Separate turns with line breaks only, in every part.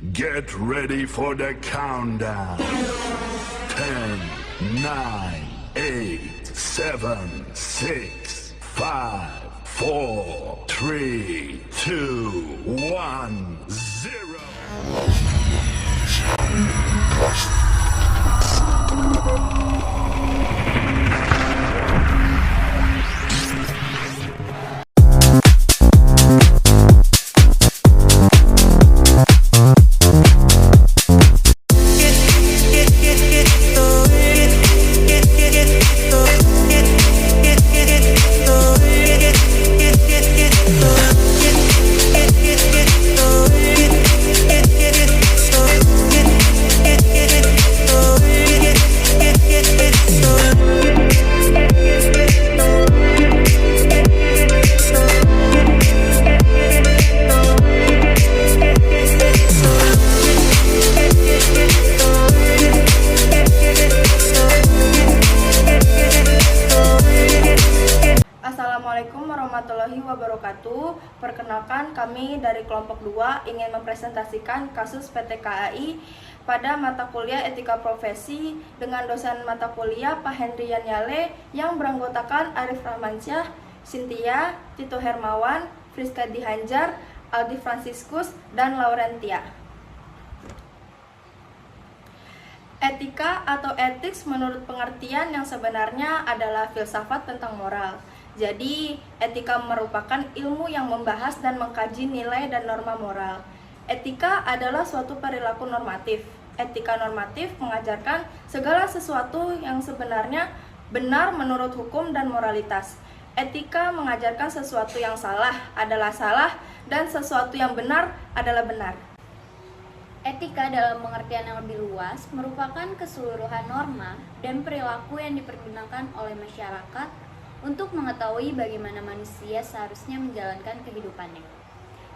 Get ready for the countdown. 10, 9, 8, 7, 6, 5, 4, 3, 2, 1, 0.
Assalamualaikum warahmatullahi wabarakatuh. Perkenalkan, kami dari kelompok 2 ingin mempresentasikan kasus PT KAI pada mata kuliah Etika Profesi dengan dosen mata kuliah Pak Hendrian Yale yang beranggotakan Arif Rahmansyah, Cynthia, Tito Hermawan, Friska Dihanjar, Aldi Franciscus, dan Laurentia. Etika atau ethics menurut pengertian yang sebenarnya adalah filsafat tentang moral. Jadi, etika merupakan ilmu yang membahas dan mengkaji nilai dan norma moral. Etika adalah suatu perilaku normatif. Etika normatif mengajarkan segala sesuatu yang sebenarnya benar menurut hukum dan moralitas. Etika mengajarkan sesuatu yang salah adalah salah dan sesuatu yang benar adalah benar.
Etika dalam pengertian yang lebih luas merupakan keseluruhan norma dan perilaku yang dipergunakan oleh masyarakat untuk mengetahui bagaimana manusia seharusnya menjalankan kehidupannya.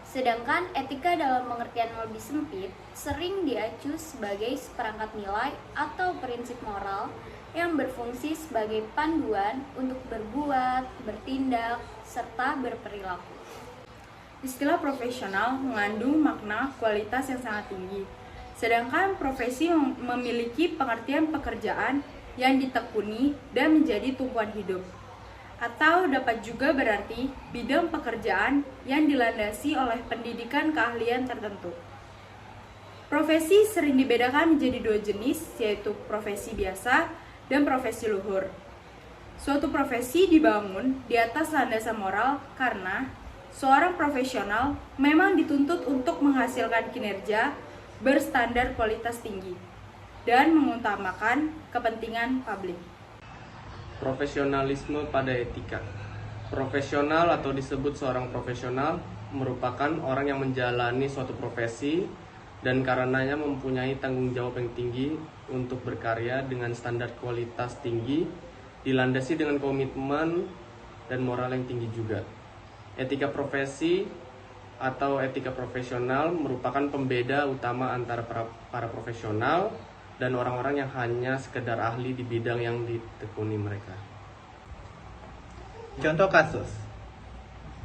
Sedangkan etika dalam pengertian yang lebih sempit sering diacu sebagai seperangkat nilai atau prinsip moral yang berfungsi sebagai panduan untuk berbuat, bertindak, serta berperilaku.
Istilah profesional mengandung makna kualitas yang sangat tinggi, sedangkan profesi memiliki pengertian pekerjaan yang ditekuni dan menjadi tumpuan hidup. Atau dapat juga berarti bidang pekerjaan yang dilandasi oleh pendidikan keahlian tertentu. Profesi sering dibedakan menjadi dua jenis, yaitu profesi biasa dan profesi luhur. Suatu profesi dibangun di atas landasan moral karena seorang profesional memang dituntut untuk menghasilkan kinerja berstandar kualitas tinggi dan mengutamakan kepentingan publik.
Profesionalisme pada etika. Profesional atau disebut seorang profesional merupakan orang yang menjalani suatu profesi dan karenanya mempunyai tanggung jawab yang tinggi untuk berkarya dengan standar kualitas tinggi, dilandasi dengan komitmen dan moral yang tinggi juga. Etika profesi atau etika profesional merupakan pembeda utama antara para profesional dan orang-orang yang hanya sekedar ahli di bidang yang ditekuni mereka.
Contoh kasus,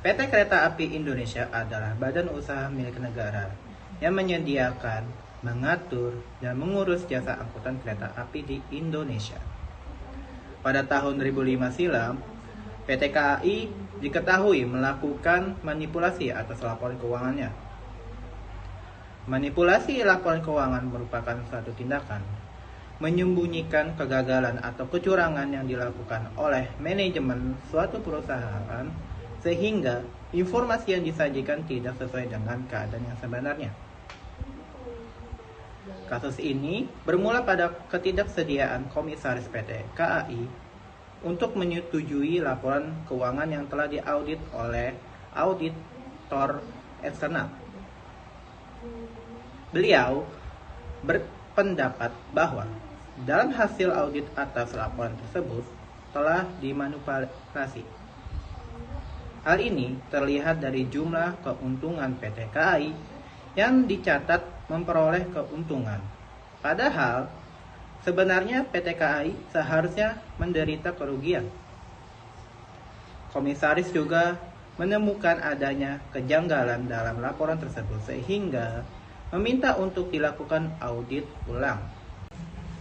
PT Kereta Api Indonesia adalah badan usaha milik negara yang menyediakan, mengatur, dan mengurus jasa angkutan kereta api di Indonesia. Pada tahun 2005 silam, PT KAI diketahui melakukan manipulasi atas laporan keuangannya. Manipulasi laporan keuangan merupakan suatu tindakan menyembunyikan kegagalan atau kecurangan yang dilakukan oleh manajemen suatu perusahaan sehingga informasi yang disajikan tidak sesuai dengan keadaan yang sebenarnya. Kasus ini bermula pada ketidaksediaan komisaris PT KAI untuk menyetujui laporan keuangan yang telah diaudit oleh auditor eksternal. Beliau berpendapat bahwa dalam hasil audit atas laporan tersebut telah dimanipulasi. Hal ini terlihat dari jumlah keuntungan PT KAI yang dicatat memperoleh keuntungan. Padahal sebenarnya PT KAI seharusnya menderita kerugian. Komisaris juga menemukan adanya kejanggalan dalam laporan tersebut sehingga meminta untuk dilakukan audit ulang.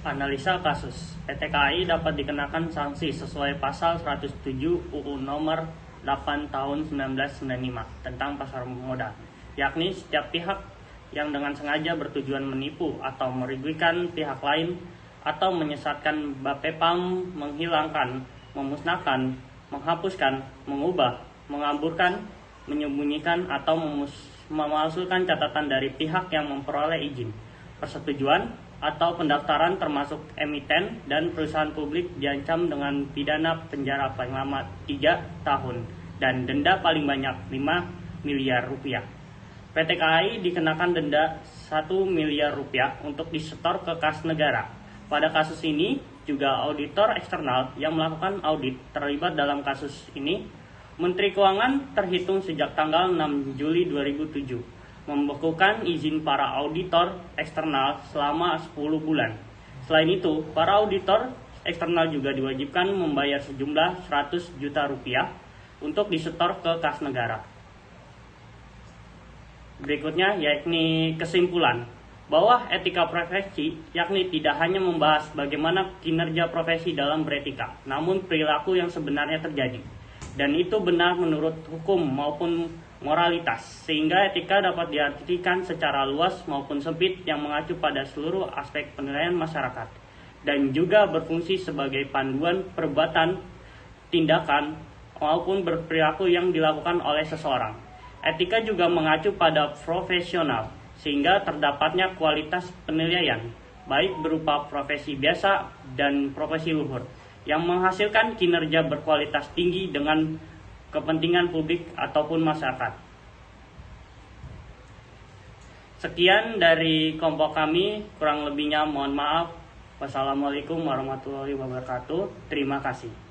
Analisa kasus. PT KAI dapat dikenakan sanksi sesuai pasal 107 UU nomor 8 tahun 1995 tentang pasar modal, yakni setiap pihak yang dengan sengaja bertujuan menipu atau merugikan pihak lain atau menyesatkan Bapepam, menghilangkan, memusnahkan, menghapuskan, mengubah, mengaburkan, menyembunyikan atau memalsukan catatan dari pihak yang memperoleh izin, persetujuan, atau pendaftaran termasuk emiten dan perusahaan publik diancam dengan pidana penjara paling lama 3 tahun dan denda paling banyak 5 miliar rupiah. PT KAI dikenakan denda 1 miliar rupiah untuk disetor ke kas negara. Pada kasus ini juga auditor eksternal yang melakukan audit terlibat dalam kasus ini. Menteri Keuangan terhitung sejak tanggal 6 Juli 2007 membekukan izin para auditor eksternal selama 10 bulan. Selain itu, para auditor eksternal juga diwajibkan membayar sejumlah 100 juta rupiah untuk disetor ke kas negara. Berikutnya yakni kesimpulan bahwa etika profesi yakni tidak hanya membahas bagaimana kinerja profesi dalam beretika, namun perilaku yang sebenarnya terjadi. Dan itu benar menurut hukum maupun moralitas, sehingga etika dapat diartikan secara luas maupun sempit yang mengacu pada seluruh aspek penilaian masyarakat dan juga berfungsi sebagai panduan perbuatan, tindakan, maupun berperilaku yang dilakukan oleh seseorang. Etika juga mengacu pada profesional, sehingga terdapatnya kualitas penilaian, baik berupa profesi biasa dan profesi luhur, yang menghasilkan kinerja berkualitas tinggi dengan kepentingan publik ataupun masyarakat. Sekian dari kelompok kami, kurang lebihnya mohon maaf. Wassalamualaikum warahmatullahi wabarakatuh. Terima kasih.